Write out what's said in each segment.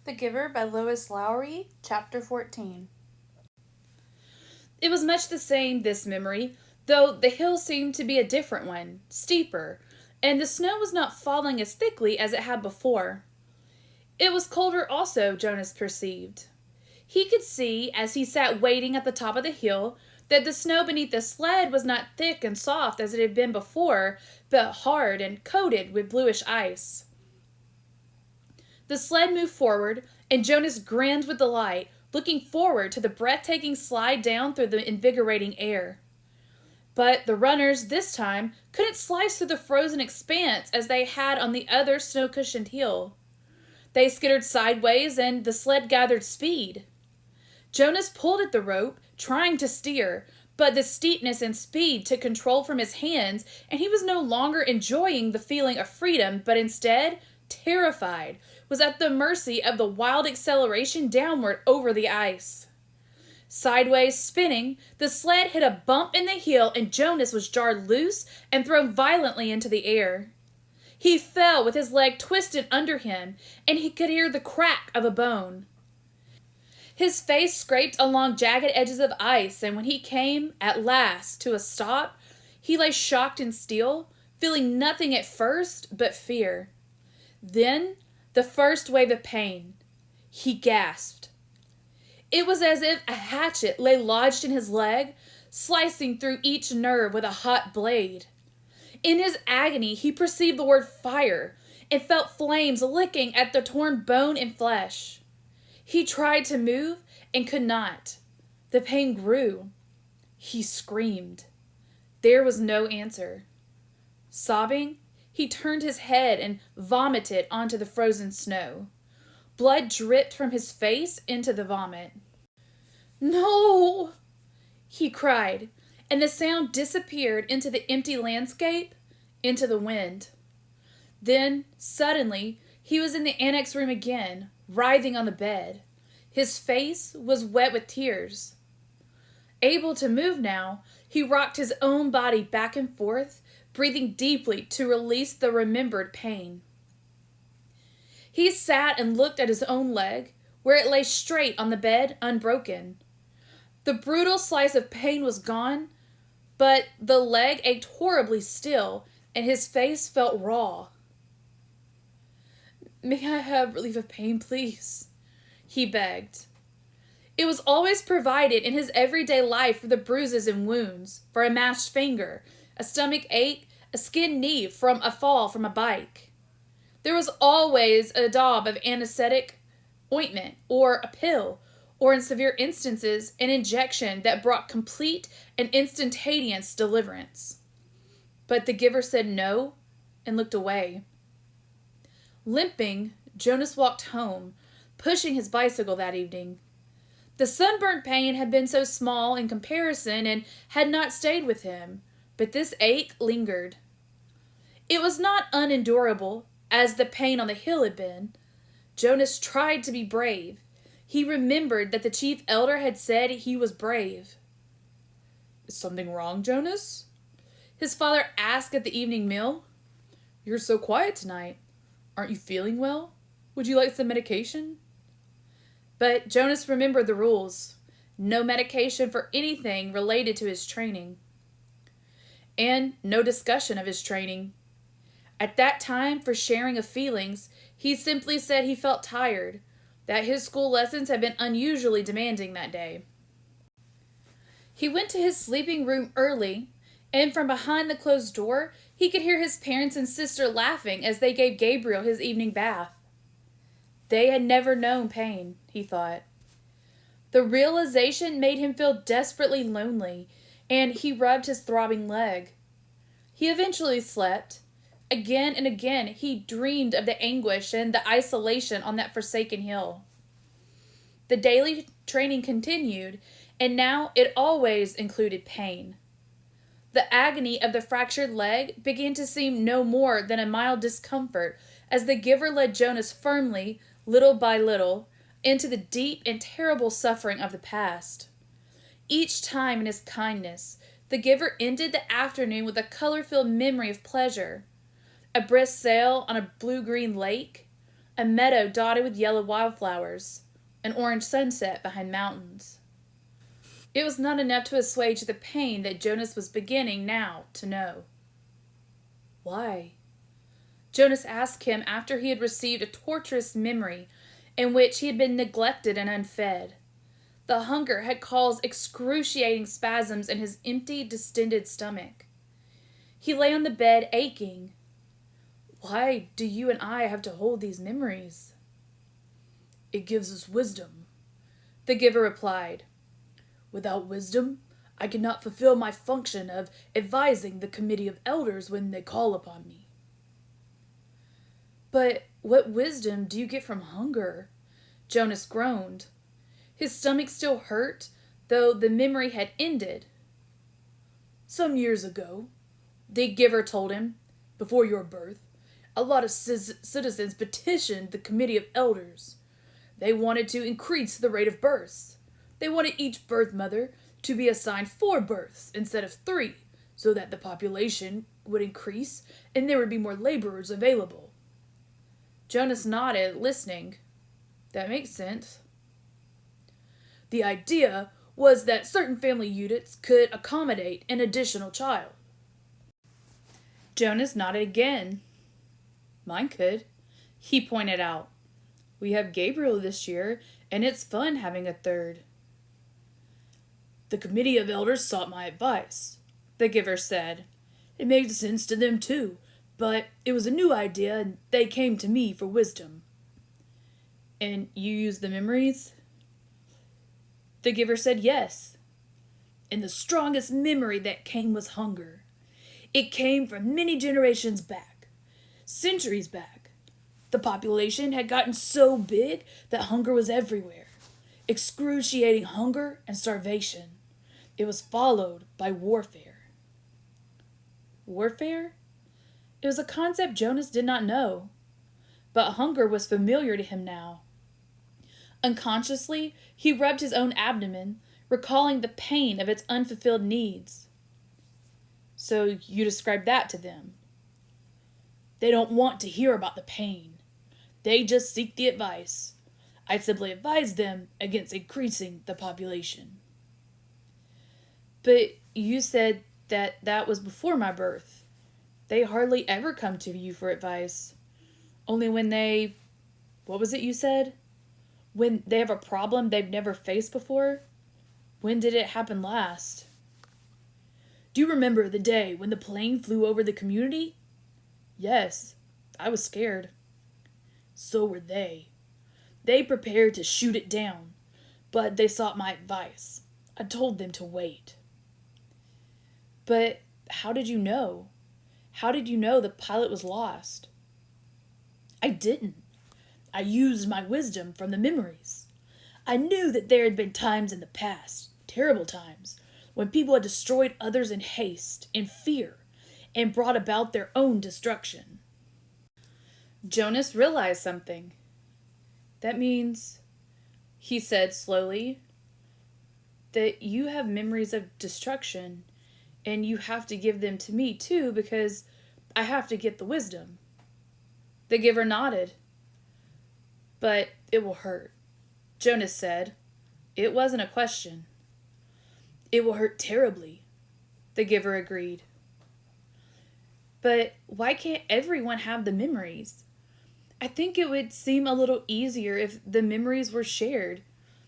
The Giver by Lois Lowry, Chapter 14. It was much the same, this memory, though the hill seemed to be a different one, steeper, and the snow was not falling as thickly as it had before. It was colder also, Jonas perceived. He could see, as he sat waiting at the top of the hill, that the snow beneath the sled was not thick and soft as it had been before, but hard and coated with bluish ice. The sled moved forward, and Jonas grinned with delight, looking forward to the breathtaking slide down through the invigorating air. But the runners, this time, couldn't slice through the frozen expanse as they had on the other snow-cushioned hill. They skittered sideways, and the sled gathered speed. Jonas pulled at the rope, trying to steer, but the steepness and speed took control from his hands, and he was no longer enjoying the feeling of freedom, but instead, terrified, was at the mercy of the wild acceleration downward over the ice. Sideways, spinning, the sled hit a bump in the hill, and Jonas was jarred loose and thrown violently into the air. He fell with his leg twisted under him, and he could hear the crack of a bone. His face scraped along jagged edges of ice, and when he came, at last, to a stop, he lay shocked and still, feeling nothing at first but fear. Then, the first wave of pain. He gasped. It was as if a hatchet lay lodged in his leg, slicing through each nerve with a hot blade. In his agony, he perceived the word fire and felt flames licking at the torn bone and flesh. He tried to move and could not. The pain grew. He screamed. There was no answer. Sobbing, he turned his head and vomited onto the frozen snow. Blood dripped from his face into the vomit. "No!" he cried, and the sound disappeared into the empty landscape, into the wind. Then, suddenly, he was in the annex room again, writhing on the bed. His face was wet with tears. Able to move now, he rocked his own body back and forth, breathing deeply to release the remembered pain. He sat and looked at his own leg, where it lay straight on the bed, unbroken. The brutal slice of pain was gone, but the leg ached horribly still, and his face felt raw. "May I have relief of pain, please?" he begged. It was always provided in his everyday life for the bruises and wounds, for a mashed finger, a stomach ache, a skinned knee from a fall from a bike. There was always a daub of anesthetic ointment, or a pill, or in severe instances, an injection that brought complete and instantaneous deliverance. But the giver said no and looked away. Limping, Jonas walked home, pushing his bicycle that evening. The sunburnt pain had been so small in comparison and had not stayed with him, but this ache lingered. It was not unendurable, as the pain on the hill had been. Jonas tried to be brave. He remembered that the chief elder had said he was brave. "Is something wrong, Jonas?" his father asked at the evening meal. "You're so quiet tonight. Aren't you feeling well? Would you like some medication?" But Jonas remembered the rules. No medication for anything related to his training. And no discussion of his training. At that time, for sharing of feelings, he simply said he felt tired, that his school lessons had been unusually demanding that day. He went to his sleeping room early, and from behind the closed door, he could hear his parents and sister laughing as they gave Gabriel his evening bath. They had never known pain, he thought. The realization made him feel desperately lonely, and he rubbed his throbbing leg. He eventually slept. Again and again he dreamed of the anguish and the isolation on that forsaken hill. The daily training continued, and now it always included pain. The agony of the fractured leg began to seem no more than a mild discomfort as the giver led Jonas firmly, little by little, into the deep and terrible suffering of the past. Each time in his kindness, the giver ended the afternoon with a color-filled memory of pleasure. A brisk sail on a blue-green lake, a meadow dotted with yellow wildflowers, an orange sunset behind mountains. It was not enough to assuage the pain that Jonas was beginning now to know. Why? Jonas asked him after he had received a torturous memory in which he had been neglected and unfed. The hunger had caused excruciating spasms in his empty, distended stomach. He lay on the bed, aching. Why do you and I have to hold these memories? It gives us wisdom, the giver replied. Without wisdom, I cannot fulfill my function of advising the committee of elders when they call upon me. But what wisdom do you get from hunger? Jonas groaned. His stomach still hurt, though the memory had ended. Some years ago, the giver told him, before your birth, a lot of citizens petitioned the committee of elders. They wanted to increase the rate of births. They wanted each birth mother to be assigned 4 births instead of 3, so that the population would increase and there would be more laborers available. Jonas nodded, listening. That makes sense. The idea was that certain family units could accommodate an additional child. Jonas nodded again. Mine could, he pointed out. We have Gabriel this year, and it's fun having a third. The committee of elders sought my advice, the giver said. It made sense to them too, but it was a new idea and they came to me for wisdom. And you used the memories? The giver said yes. And the strongest memory that came was hunger. It came from many generations back, centuries back. The population had gotten so big that hunger was everywhere. Excruciating hunger and starvation. It was followed by warfare. Warfare? It was a concept Jonas did not know. But hunger was familiar to him now. Unconsciously, he rubbed his own abdomen, recalling the pain of its unfulfilled needs. So you described that to them. They don't want to hear about the pain. They just seek the advice. I simply advise them against increasing the population. But you said that was before my birth. They hardly ever come to you for advice. Only when they... What was it you said? When they have a problem they've never faced before? When did it happen last? Do you remember the day when the plane flew over the community? Yes, I was scared. So were they. They prepared to shoot it down, but they sought my advice. I told them to wait. But how did you know? How did you know the pilot was lost? I didn't. I used my wisdom from the memories. I knew that there had been times in the past, terrible times, when people had destroyed others in haste, in fear, and brought about their own destruction. Jonas realized something. That means, he said slowly, that you have memories of destruction, and you have to give them to me too, because I have to get the wisdom. The giver nodded. But it will hurt, Jonas said. It wasn't a question. It will hurt terribly, the giver agreed. But why can't everyone have the memories? I think it would seem a little easier if the memories were shared.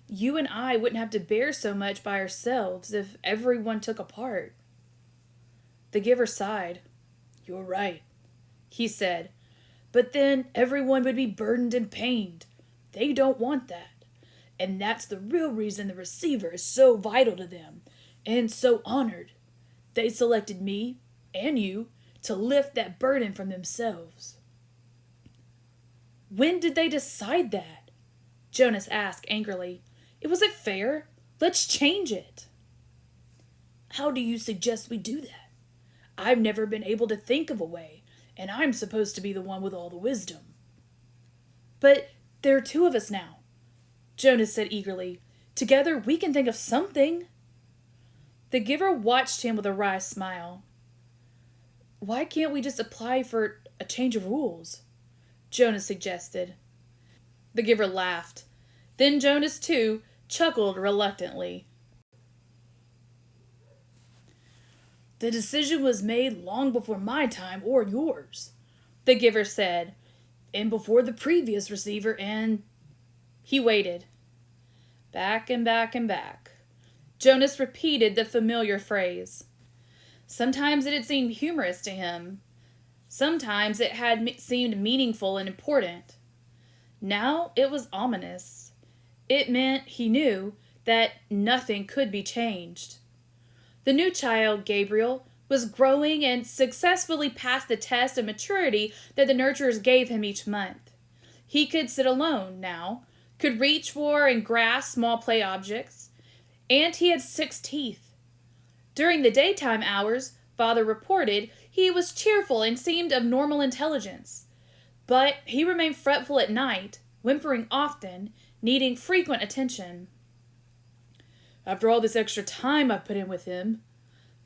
You and I wouldn't have to bear so much by ourselves if everyone took a part. The giver sighed. You're right, he said. But then everyone would be burdened and pained. They don't want that. And that's the real reason the receiver is so vital to them and so honored. They selected me and you to lift that burden from themselves. When did they decide that? Jonas asked angrily. It wasn't fair. Let's change it. How do you suggest we do that? I've never been able to think of a way, and I'm supposed to be the one with all the wisdom. But there are 2 of us now, Jonas said eagerly. Together we can think of something. The giver watched him with a wry smile. Why can't we just apply for a change of rules? Jonas suggested. The giver laughed. Then Jonas, too, chuckled reluctantly. The decision was made long before my time or yours, the giver said, and before the previous receiver, and... He waited. Back and back and back. Jonas repeated the familiar phrase. Sometimes it had seemed humorous to him. Sometimes it had seemed meaningful and important. Now it was ominous. It meant, he knew, that nothing could be changed. The new child, Gabriel, was growing and successfully passed the test of maturity that the nurturers gave him each month. He could sit alone now, could reach for and grasp small play objects, and he had 6 teeth. During the daytime hours, Father reported, he was cheerful and seemed of normal intelligence. But he remained fretful at night, whimpering often, needing frequent attention. After all this extra time I've put in with him,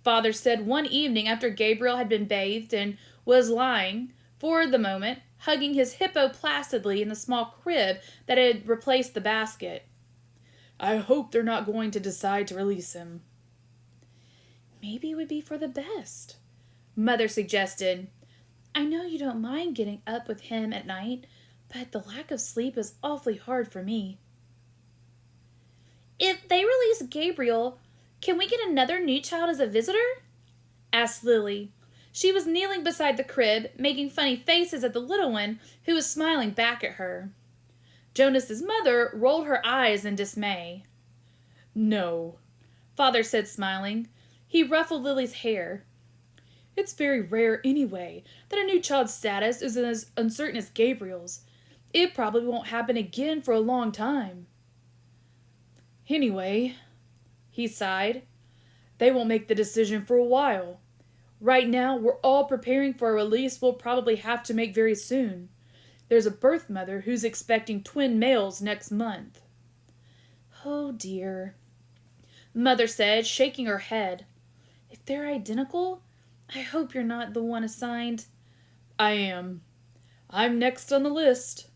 Father said one evening after Gabriel had been bathed and was lying, for the moment, hugging his hippo placidly in the small crib that had replaced the basket. I hope they're not going to decide to release him. Maybe it would be for the best, Mother suggested. I know you don't mind getting up with him at night, but the lack of sleep is awfully hard for me. If they release Gabriel, can we get another new child as a visitor? Asked Lily. She was kneeling beside the crib, making funny faces at the little one who was smiling back at her. Jonas's mother rolled her eyes in dismay. No, Father said, smiling. He ruffled Lily's hair. It's very rare anyway that a new child's status is as uncertain as Gabriel's. It probably won't happen again for a long time. Anyway, he sighed, they won't make the decision for a while. Right now, we're all preparing for a release we'll probably have to make very soon. There's a birth mother who's expecting twin males next month. Oh dear, Mother said, shaking her head. If they're identical, I hope you're not the one assigned. I am. I'm next on the list.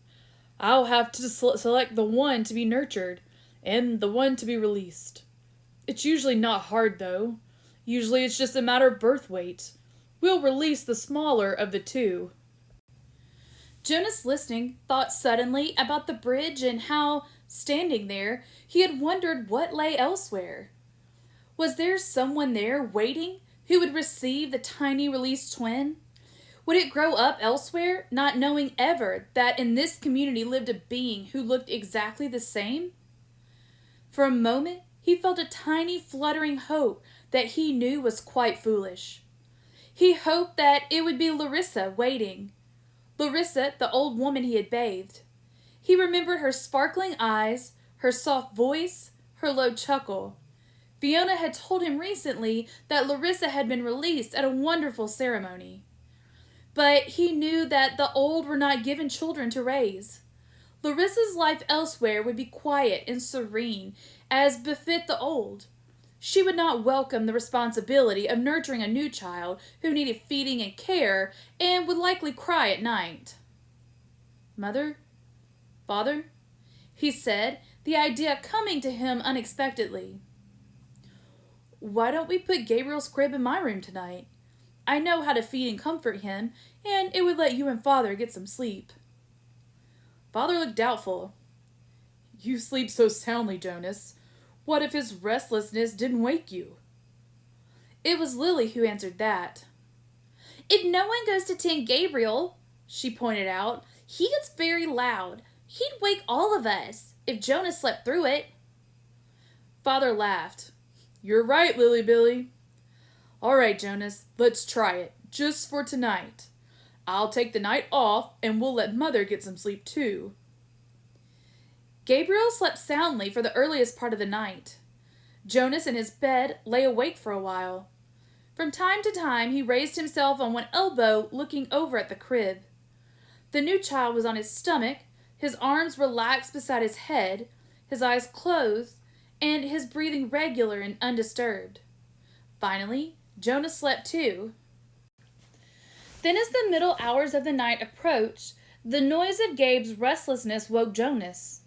I'll have to select the one to be nurtured and the one to be released. It's usually not hard, though. Usually it's just a matter of birth weight. We'll release the smaller of the two. Jonas, listening, thought suddenly about the bridge and how, standing there, he had wondered what lay elsewhere. Was there someone there waiting who would receive the tiny released twin? Would it grow up elsewhere, not knowing ever that in this community lived a being who looked exactly the same? For a moment, he felt a tiny fluttering hope that he knew was quite foolish. He hoped that it would be Larissa waiting. Larissa, the old woman he had bathed. He remembered her sparkling eyes, her soft voice, her low chuckle. Fiona had told him recently that Larissa had been released at a wonderful ceremony. But he knew that the old were not given children to raise. Larissa's life elsewhere would be quiet and serene, as befit the old. She would not welcome the responsibility of nurturing a new child who needed feeding and care and would likely cry at night. Mother? Father? He said, the idea coming to him unexpectedly. Why don't we put Gabriel's crib in my room tonight? I know how to feed and comfort him, and it would let you and Father get some sleep. Father looked doubtful. You sleep so soundly, Jonas. What if his restlessness didn't wake you? It was Lily who answered that. If no one goes to tend Gabriel, she pointed out, he gets very loud. He'd wake all of us if Jonas slept through it. Father laughed. You're right, Lily Billy. All right, Jonas, let's try it, just for tonight. I'll take the night off, and we'll let Mother get some sleep, too. Gabriel slept soundly for the earliest part of the night. Jonas in his bed lay awake for a while. From time to time, he raised himself on one elbow, looking over at the crib. The new child was on his stomach, his arms relaxed beside his head, his eyes closed, and his breathing regular and undisturbed. Finally, Jonas slept too. Then as the middle hours of the night approached, The noise of Gabe's restlessness woke Jonas.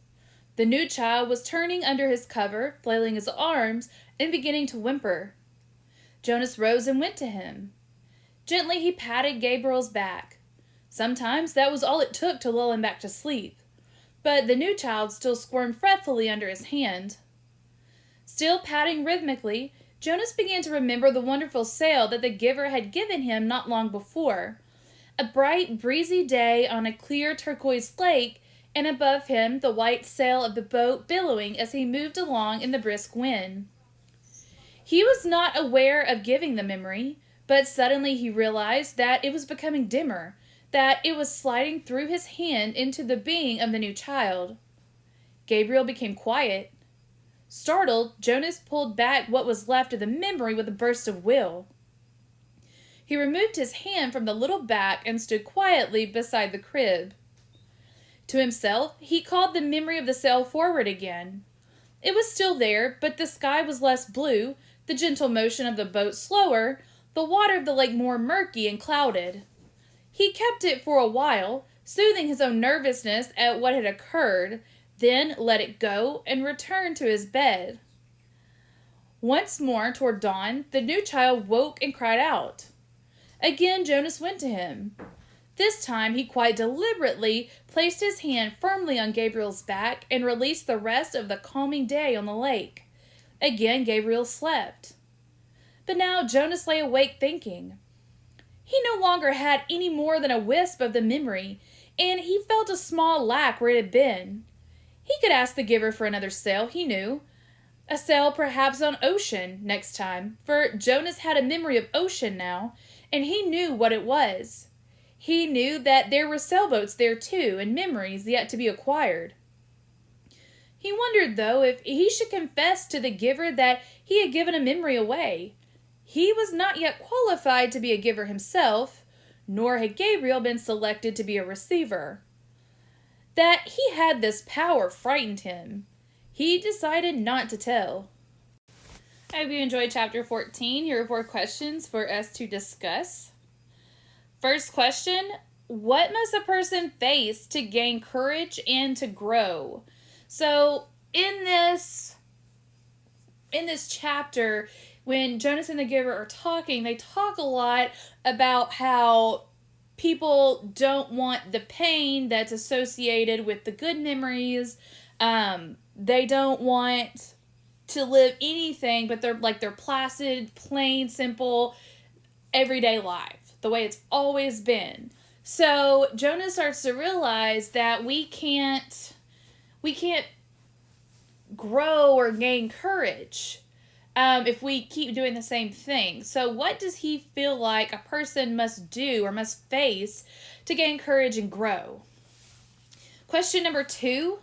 The new child was turning under his cover, flailing his arms, and beginning to whimper. Jonas rose and went to him. Gently he patted Gabriel's back. Sometimes that was all it took to lull him back to sleep. But the new child still squirmed fretfully under his hand. Still patting rhythmically, Jonas began to remember the wonderful sail that the giver had given him not long before. A bright, breezy day on a clear turquoise lake, and above him the white sail of the boat billowing as he moved along in the brisk wind. He was not aware of giving the memory, but suddenly he realized that it was becoming dimmer, that it was sliding through his hand into the being of the new child. Gabriel became quiet. Startled, Jonas pulled back what was left of the memory with a burst of will. He removed his hand from the little back and stood quietly beside the crib. To himself, he called the memory of the sail forward again. It was still there, but the sky was less blue, the gentle motion of the boat slower, the water of the lake more murky and clouded. He kept it for a while, soothing his own nervousness at what had occurred, then let it go and returned to his bed. Once more, toward dawn, the new child woke and cried out. Again Jonas went to him. This time he quite deliberately placed his hand firmly on Gabriel's back and released the rest of the calming day on the lake. Again Gabriel slept. But now Jonas lay awake thinking. He no longer had any more than a wisp of the memory, and he felt a small lack where it had been. He could ask the giver for another sail, he knew. A sail perhaps on ocean next time, for Jonas had a memory of ocean now, and he knew what it was. He knew that there were sailboats there too, and memories yet to be acquired. He wondered, though, if he should confess to the giver that he had given a memory away. He was not yet qualified to be a giver himself, nor had Gabriel been selected to be a receiver. That he had this power frightened him. He decided not to tell. I hope you enjoyed chapter 14. Here are 4 questions for us to discuss. First question, what must a person face to gain courage and to grow? So in this chapter, when Jonas and the giver are talking, they talk a lot about how people don't want the pain that's associated with the good memories. They don't want to live anything but their placid, plain, simple, everyday life, the way it's always been. So Jonas starts to realize that we can't grow or gain courage if we keep doing the same thing. So what does he feel like a person must do or must face to gain courage and grow? Question number 2,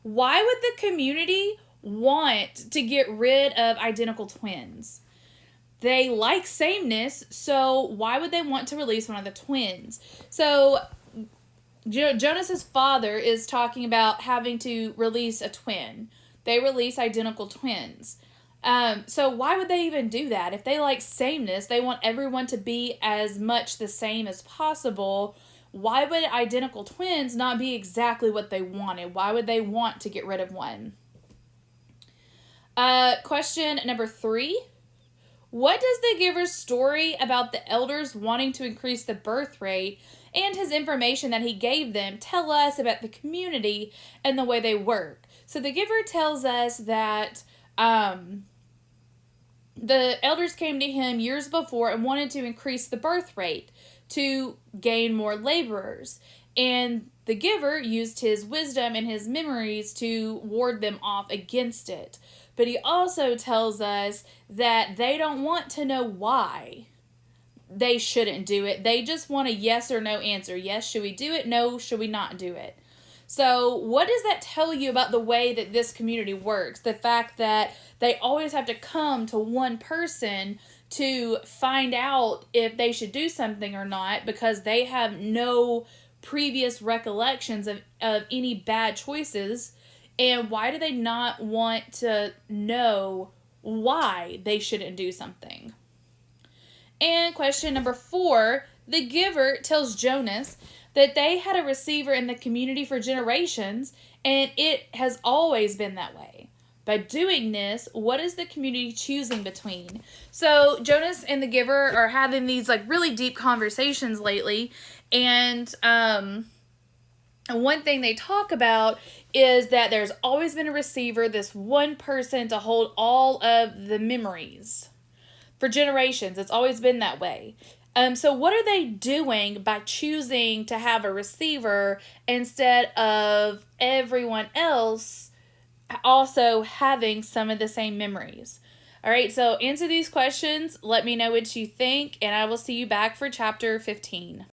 why would the community want to get rid of identical twins? They like sameness, so why would they want to release one of the twins? So Jonas's father is talking about having to release a twin. They release identical twins. So why would they even do that? If they like sameness, they want everyone to be as much the same as possible. Why would identical twins not be exactly what they wanted? Why would they want to get rid of one? Question number 3. What does the giver's story about the elders wanting to increase the birth rate and his information that he gave them tell us about the community and the way they work? So the giver tells us that the elders came to him years before and wanted to increase the birth rate to gain more laborers. And the giver used his wisdom and his memories to ward them off against it. But he also tells us that they don't want to know why they shouldn't do it. They just want a yes or no answer. Yes, should we do it? No, should we not do it? So what does that tell you about the way that this community works? The fact that they always have to come to one person to find out if they should do something or not because they have no previous recollections of any bad choices. And why do they not want to know why they shouldn't do something? And question number 4, The giver tells Jonas that they had a receiver in the community for generations, and it has always been that way. By doing this, what is the community choosing between? So Jonas and the giver are having these like really deep conversations lately, and one thing they talk about is that there's always been a receiver, this one person to hold all of the memories for generations. It's always been that way. So what are they doing by choosing to have a receiver instead of everyone else also having some of the same memories? All right, so answer these questions. Let me know what you think, and I will see you back for chapter 15.